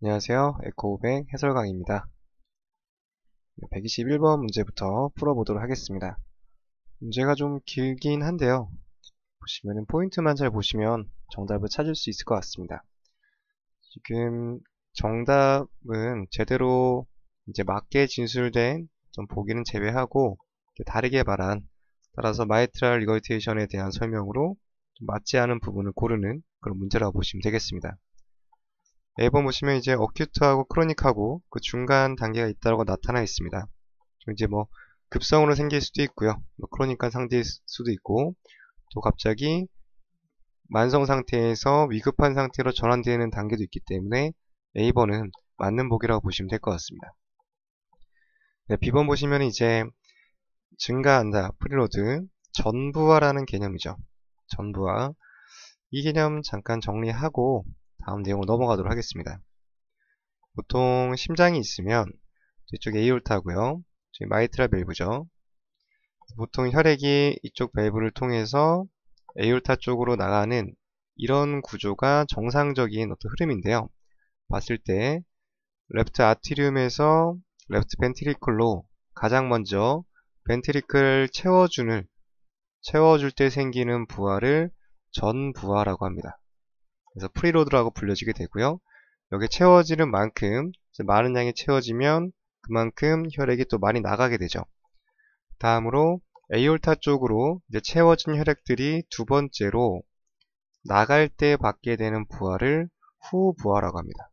안녕하세요. 에코500 해설강입니다. 121번 문제부터 풀어보도록 하겠습니다. 문제가 좀 길긴 한데요. 보시면은 포인트만 잘 보시면 정답을 찾을 수 있을 것 같습니다. 지금 정답은 제대로 이제 맞게 진술된 좀 보기는 제외하고 다르게 말한, 따라서 마이트랄 리거테이션에 대한 설명으로 좀 맞지 않은 부분을 고르는 그런 문제라고 보시면 되겠습니다. A번 보시면 이제 어큐트하고 크로닉하고 그 중간 단계가 있다고 나타나 있습니다. 이제 뭐 급성으로 생길 수도 있고요. 뭐 크로닉한 상태일 수도 있고, 또 갑자기 만성 상태에서 위급한 상태로 전환되는 단계도 있기 때문에 A번은 맞는 보기라고 보시면 될 것 같습니다. 네, B번 보시면 이제 증가한다, 프리로드, 전부화라는 개념이죠. 전부화. 이 개념 잠깐 정리하고 다음 내용으로 넘어가도록 하겠습니다. 보통 심장이 있으면 이쪽 에이올타고요. 마이트랄 밸브죠. 보통 혈액이 이쪽 밸브를 통해서 에이올타 쪽으로 나가는 이런 구조가 정상적인 어떤 흐름인데요. 봤을 때 레프트 아티리움에서 레프트 벤트리클로 가장 먼저 벤트리클을 채워줄 때 생기는 부하를 전부하라고 합니다. 그래서 프리로드라고 불려지게 되고요. 여기 채워지는 만큼 많은 양이 채워지면 그만큼 혈액이 또 많이 나가게 되죠. 다음으로 에이올타 쪽으로 이제 채워진 혈액들이 두 번째로 나갈 때 받게 되는 부하를 후부하라고 합니다.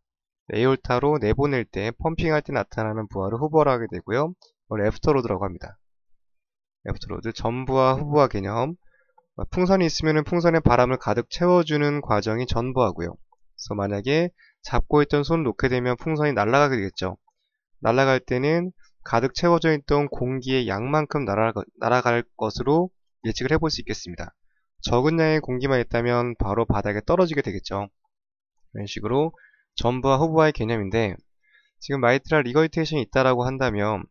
에이올타로 내보낼 때, 펌핑할 때 나타나는 부하를 후부하라고 하게 되고요. 이걸 애프터로드라고 합니다. 애프터로드, 전부하, 후부하 개념. 풍선이 있으면 풍선에 바람을 가득 채워주는 과정이 전부하고요. 그래서 만약에 잡고 있던 손을 놓게 되면 풍선이 날아가게 되겠죠. 날아갈 때는 가득 채워져 있던 공기의 양만큼 날아갈 것으로 예측을 해볼 수 있겠습니다. 적은 양의 공기만 있다면 바로 바닥에 떨어지게 되겠죠. 이런 식으로 전부와 후부와의 개념인데, 지금 마이트랄 리거이테이션이 있다라고 한다면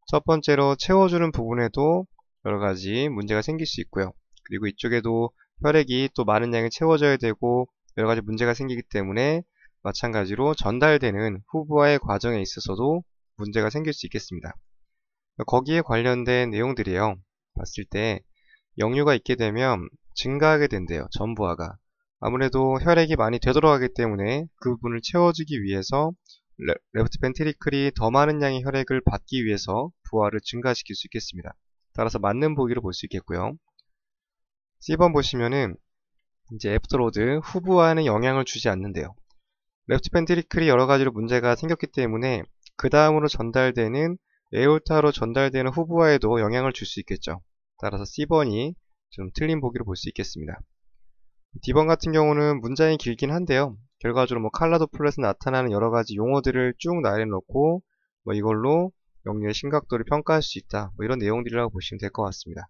첫 번째로 채워주는 부분에도 여러가지 문제가 생길 수 있고요. 그리고 이쪽에도 혈액이 또 많은 양이 채워져야 되고 여러가지 문제가 생기기 때문에 마찬가지로 전달되는 후부와의 과정에 있어서도 문제가 생길 수 있겠습니다. 거기에 관련된 내용들이에요. 봤을 때 역류가 있게 되면 증가하게 된대요. 전부하가. 아무래도 혈액이 많이 되돌아가기 때문에 그 부분을 채워주기 위해서 레프트 벤트리클이 더 많은 양의 혈액을 받기 위해서 부하를 증가시킬 수 있겠습니다. 따라서 맞는 보기로 볼 수 있겠고요. C번 보시면은 이제 애프터로드, 후부하에는 영향을 주지 않는데요. 레프트 벤트리클이 여러 가지로 문제가 생겼기 때문에 그 다음으로 전달되는 에올타로 전달되는 후부하에도 영향을 줄 수 있겠죠. 따라서 C번이 좀 틀린 보기로 볼 수 있겠습니다. D번 같은 경우는 문장이 길긴 한데요. 결과적으로 뭐 칼라도 플랫에 나타나는 여러 가지 용어들을 쭉 나열해놓고 뭐 이걸로 역류의 심각도를 평가할 수 있다, 뭐 이런 내용들이라고 보시면 될 것 같습니다.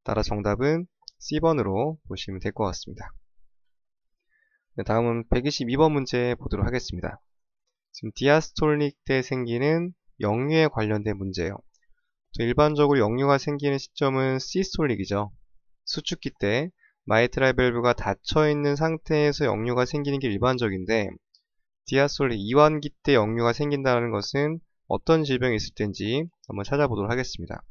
따라 정답은 C번으로 보시면 될 것 같습니다. 네, 다음은 122번 문제 보도록 하겠습니다. 지금 디아스톨릭 때 생기는 역류에 관련된 문제예요. 일반적으로 역류가 생기는 시점은 시스톨릭이죠. 수축기 때 마이트랄 밸브가 닫혀있는 상태에서 역류가 생기는 게 일반적인데, 디아스톨릭 이완기 때 역류가 생긴다는 것은 어떤 질병이 있을 때인지 한번 찾아보도록 하겠습니다.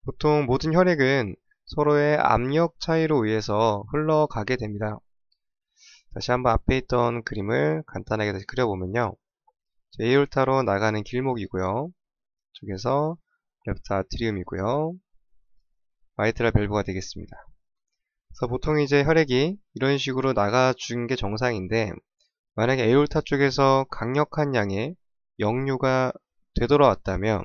보통 모든 혈액은 서로의 압력 차이로 의해서 흘러가게 됩니다. 다시 한번 앞에 있던 그림을 간단하게 다시 그려보면요. 에이올타로 나가는 길목이고요. 쪽에서 레프트 아트리움이고요. 마이트랄 밸브가 되겠습니다. 그래서 보통 이제 혈액이 이런 식으로 나가준 게 정상인데, 만약에 에올타 쪽에서 강력한 양의 역류가 되돌아왔다면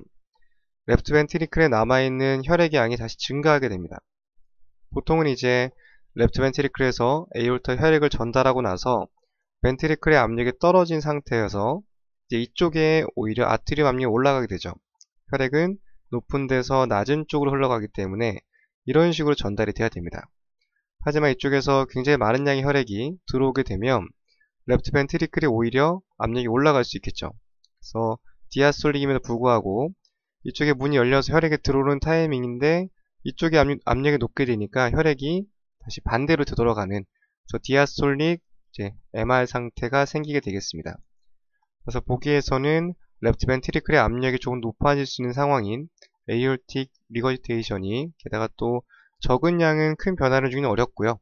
레프트 벤트리클에 남아있는 혈액의 양이 다시 증가하게 됩니다. 보통은 이제 레프트 벤트리클에서 에올타 혈액을 전달하고 나서 벤트리클의 압력이 떨어진 상태여서 이제 이쪽에 오히려 아트리움 압력이 올라가게 되죠. 혈액은 높은 데서 낮은 쪽으로 흘러가기 때문에 이런 식으로 전달이 돼야 됩니다. 하지만 이쪽에서 굉장히 많은 양의 혈액이 들어오게 되면 레프트 벤트리클이 오히려 압력이 올라갈 수 있겠죠. 그래서 디아스톨릭임에도 불구하고 이쪽에 문이 열려서 혈액이 들어오는 타이밍인데 이쪽에 압력이 높게 되니까 혈액이 다시 반대로 되돌아가는, 저 디아스톨릭 MR 상태가 생기게 되겠습니다. 그래서 보기에서는 레프트 벤트리클의 압력이 조금 높아질 수 있는 상황인 에이올틱 리거지테이션이 게다가 또 적은 양은 큰 변화를 주기는 어렵고요.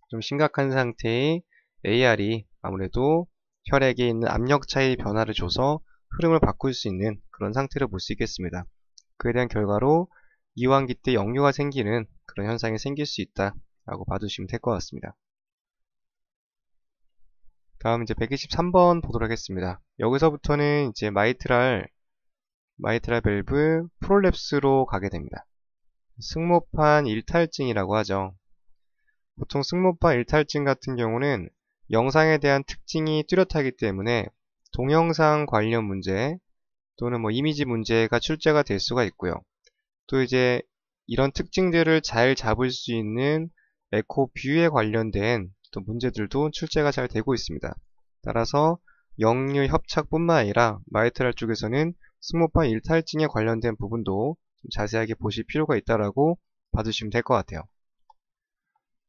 좀 심각한 상태의 AR이 아무래도 혈액에 있는 압력 차이 변화를 줘서 흐름을 바꿀 수 있는 그런 상태를 볼 수 있겠습니다. 그에 대한 결과로 이완기 때 역류가 생기는 그런 현상이 생길 수 있다라고 봐두시면 될 것 같습니다. 다음 이제 123번 보도록 하겠습니다. 여기서부터는 이제 마이트랄 밸브 프롤랩스로 가게 됩니다. 승모판 일탈증이라고 하죠. 보통 승모판 일탈증 같은 경우는 영상에 대한 특징이 뚜렷하기 때문에 동영상 관련 문제 또는 뭐 이미지 문제가 출제가 될 수가 있고요. 또 이제 이런 특징들을 잘 잡을 수 있는 에코 뷰에 관련된 또 문제들도 출제가 잘 되고 있습니다. 따라서 역류 협착뿐만 아니라 마이트랄 쪽에서는 승모판 일탈증에 관련된 부분도 좀 자세하게 보실 필요가 있다라고 봐주시면 될 것 같아요.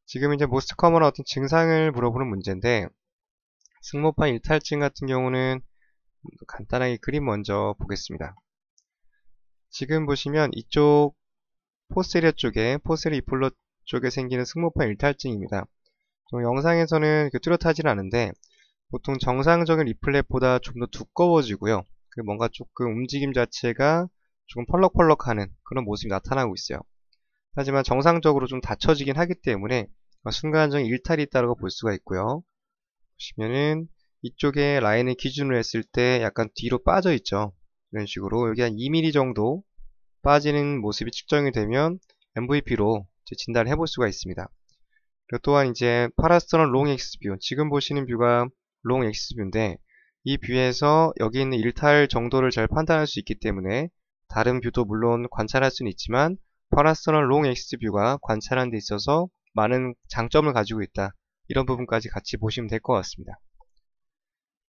지금 이제 모스트 커먼한 어떤 증상을 물어보는 문제인데 승모판 일탈증 같은 경우는 간단하게 그림 먼저 보겠습니다. 지금 보시면 이쪽 포스테리어 쪽에 포스테리어 이폴러 쪽에 생기는 승모판 일탈증입니다. 영상에서는 뚜렷하지는 않은데 보통 정상적인 리플렛보다 좀 더 두꺼워지고요. 뭔가 조금 움직임 자체가 조금 펄럭펄럭하는 그런 모습이 나타나고 있어요. 하지만 정상적으로 좀 닫혀지긴 하기 때문에 순간적인 일탈이 있다고 볼 수가 있고요. 보시면은 이쪽에 라인을 기준으로 했을 때 약간 뒤로 빠져 있죠. 이런 식으로 여기 한 2mm 정도 빠지는 모습이 측정이 되면 MVP로 진단을 해볼 수가 있습니다. 그리고 또한 이제 파라스터널 롱 엑스 뷰, 지금 보시는 뷰가 롱 엑스 뷰인데 이 뷰에서 여기 있는 일탈 정도를 잘 판단할 수 있기 때문에 다른 뷰도 물론 관찰할 수는 있지만 파라스터널 롱 엑스 뷰가 관찰하는 데 있어서 많은 장점을 가지고 있다. 이런 부분까지 같이 보시면 될 것 같습니다.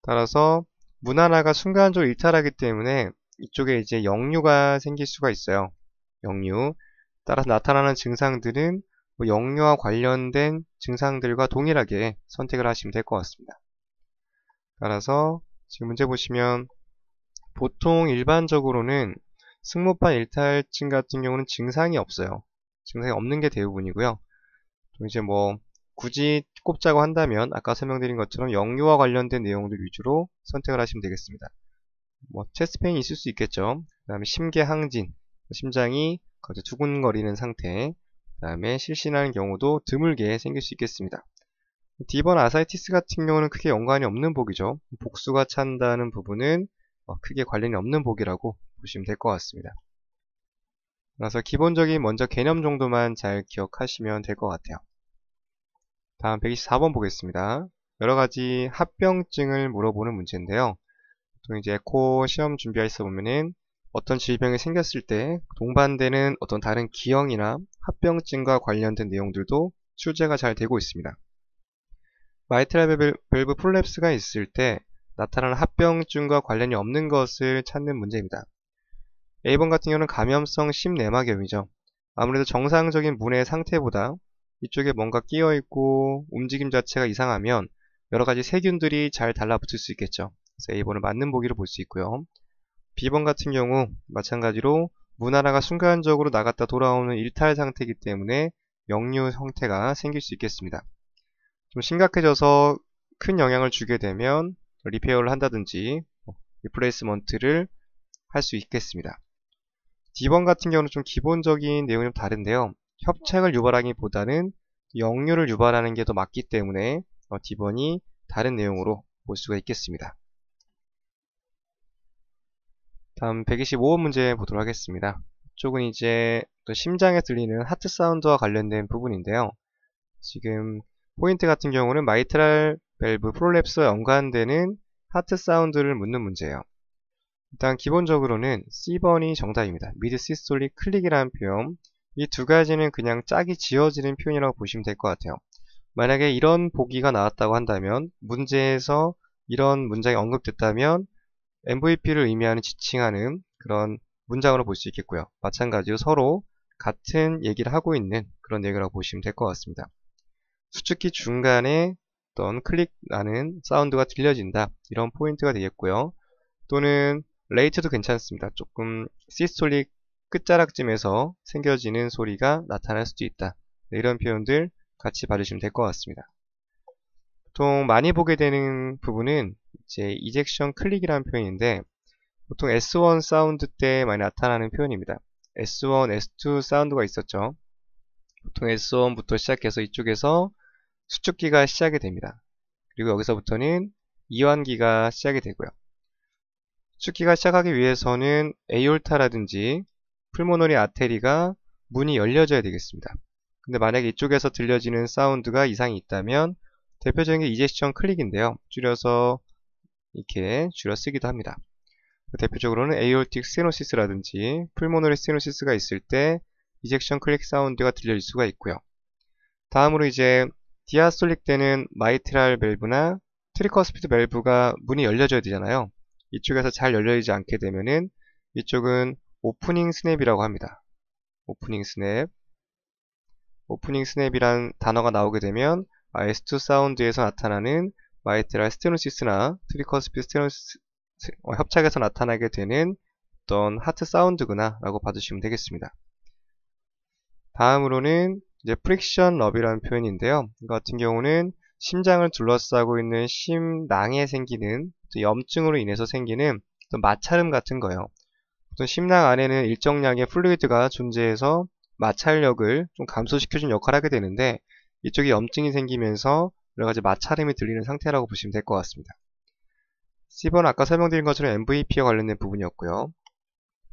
따라서 문 하나가 순간적으로 일탈하기 때문에 이쪽에 이제 역류가 생길 수가 있어요. 역류. 따라서 나타나는 증상들은 역류와 관련된 증상들과 동일하게 선택을 하시면 될 것 같습니다. 따라서 지금 문제 보시면 보통 일반적으로는 승모판 일탈증 같은 경우는 증상이 없어요. 증상이 없는 게 대부분이고요. 또 이제 뭐 굳이 꼽자고 한다면 아까 설명드린 것처럼 역류와 관련된 내용들 위주로 선택을 하시면 되겠습니다. 뭐 체스트페인이 있을 수 있겠죠. 그 다음에 심계항진, 심장이 두근거리는 상태, 그 다음에 실신하는 경우도 드물게 생길 수 있겠습니다. D번 아사이티스 같은 경우는 크게 연관이 없는 복이죠. 복수가 찬다는 부분은 크게 관련이 없는 복이라고 보시면 될 것 같습니다. 그래서 기본적인 먼저 개념 정도만 잘 기억하시면 될 것 같아요. 다음 124번 보겠습니다. 여러가지 합병증을 물어보는 문제인데요. 보통 이제 에코 시험 준비할 때 보면은 어떤 질병이 생겼을 때 동반되는 어떤 다른 기형이나 합병증과 관련된 내용들도 출제가 잘 되고 있습니다. 마이트랄 밸브 프롤랩스가 있을 때 나타나는 합병증과 관련이 없는 것을 찾는 문제입니다. A번 같은 경우는 감염성 심내막염이죠. 아무래도 정상적인 문의 상태보다 이쪽에 뭔가 끼어있고 움직임 자체가 이상하면 여러가지 세균들이 잘 달라붙을 수 있겠죠. 그래서 A번은 맞는 보기로 볼 수 있고요. B번 같은 경우 마찬가지로 문 하나가 순간적으로 나갔다 돌아오는 일탈 상태이기 때문에 역류 형태가 생길 수 있겠습니다. 좀 심각해져서 큰 영향을 주게 되면 리페어를 한다든지 리플레이스먼트를 할 수 있겠습니다. D번 같은 경우는 좀 기본적인 내용이 좀 다른데요. 협착을 유발하기보다는 역류를 유발하는 게 더 맞기 때문에 D번이 다른 내용으로 볼 수가 있겠습니다. 다음 125번 문제 보도록 하겠습니다. 이쪽은 이제 또 심장에 들리는 하트 사운드와 관련된 부분인데요. 지금 포인트 같은 경우는 마이트랄 밸브 프롤랩스와 연관되는 하트 사운드를 묻는 문제예요. 일단 기본적으로는 C번이 정답입니다. 미드 시스톨릭 클릭이라는 표현, 이 두 가지는 그냥 짝이 지어지는 표현이라고 보시면 될 것 같아요. 만약에 이런 보기가 나왔다고 한다면 문제에서 이런 문장이 언급됐다면 MVP를 의미하는 지칭하는 그런 문장으로 볼 수 있겠고요. 마찬가지로 서로 같은 얘기를 하고 있는 그런 내용이라고 보시면 될 것 같습니다. 수축기 중간에 어떤 클릭 나는 사운드가 들려진다. 이런 포인트가 되겠고요. 또는 레이트도 괜찮습니다. 조금 시스톨릭 끝자락쯤에서 생겨지는 소리가 나타날 수도 있다. 네, 이런 표현들 같이 봐주시면 될 것 같습니다. 보통 많이 보게 되는 부분은 이제 이젝션 클릭이라는 표현인데 보통 S1 사운드 때 많이 나타나는 표현입니다. S1, S2 사운드가 있었죠. 보통 S1부터 시작해서 이쪽에서 수축기가 시작이 됩니다. 그리고 여기서부터는 이완기가 시작이 되고요. 수축기가 시작하기 위해서는 에올타라든지 풀모너리 아테리가 문이 열려져야 되겠습니다. 근데 만약에 이쪽에서 들려지는 사운드가 이상이 있다면 대표적인 게 이젝션 클릭인데요. 줄여서 이렇게 줄여 쓰기도 합니다. 대표적으로는 에올틱 스테노시스라든지 풀모너리 스테노시스가 있을 때 이젝션 클릭 사운드가 들려질 수가 있고요. 다음으로 이제 디아스톨릭 때는 마이트랄 밸브나 트리커스피드 밸브가 문이 열려져야 되잖아요. 이쪽에서 잘 열려지지 않게 되면은 이쪽은 오프닝 스냅이라고 합니다. 오프닝 스냅. 오프닝 스냅이란 단어가 나오게 되면 S2 사운드에서 나타나는 마이트랄 스테노시스나 트리커스피드 스테노시스 협착에서 나타나게 되는 어떤 하트 사운드구나 라고 봐주시면 되겠습니다. 다음으로는 이제 프릭션 럽이라는 표현인데요. 이거 같은 경우는 심장을 둘러싸고 있는 심낭에 생기는 염증으로 인해서 생기는 어떤 마찰음 같은 거예요. 보통 심낭 안에는 일정량의 플루이드가 존재해서 마찰력을 좀 감소시켜주는 역할을 하게 되는데 이쪽에 염증이 생기면서 여러가지 마찰음이 들리는 상태라고 보시면 될 것 같습니다. C번 아까 설명드린 것처럼 MVP와 관련된 부분이었고요.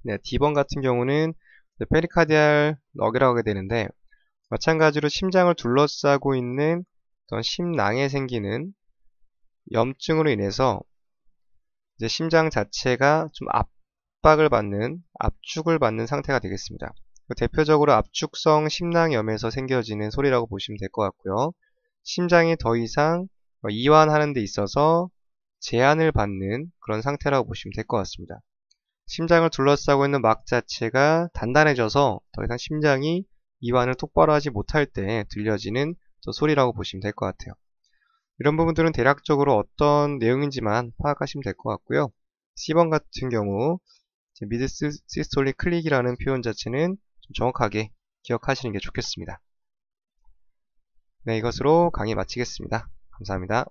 네, D번 같은 경우는 페리카디알 럭이라고 하게 되는데 마찬가지로 심장을 둘러싸고 있는 어떤 심낭에 생기는 염증으로 인해서 이제 심장 자체가 좀 압박을 받는, 압축을 받는 상태가 되겠습니다. 대표적으로 압축성 심낭염에서 생겨지는 소리라고 보시면 될 것 같고요. 심장이 더 이상 이완하는 데 있어서 제한을 받는 그런 상태라고 보시면 될 것 같습니다. 심장을 둘러싸고 있는 막 자체가 단단해져서 더 이상 심장이 이완을 똑바로 하지 못할 때 들려지는 소리라고 보시면 될 것 같아요. 이런 부분들은 대략적으로 어떤 내용인지만 파악하시면 될 것 같고요. C번 같은 경우 미드 시스톨릭 클릭이라는 표현 자체는 좀 정확하게 기억하시는 게 좋겠습니다. 네, 이것으로 강의 마치겠습니다. 감사합니다.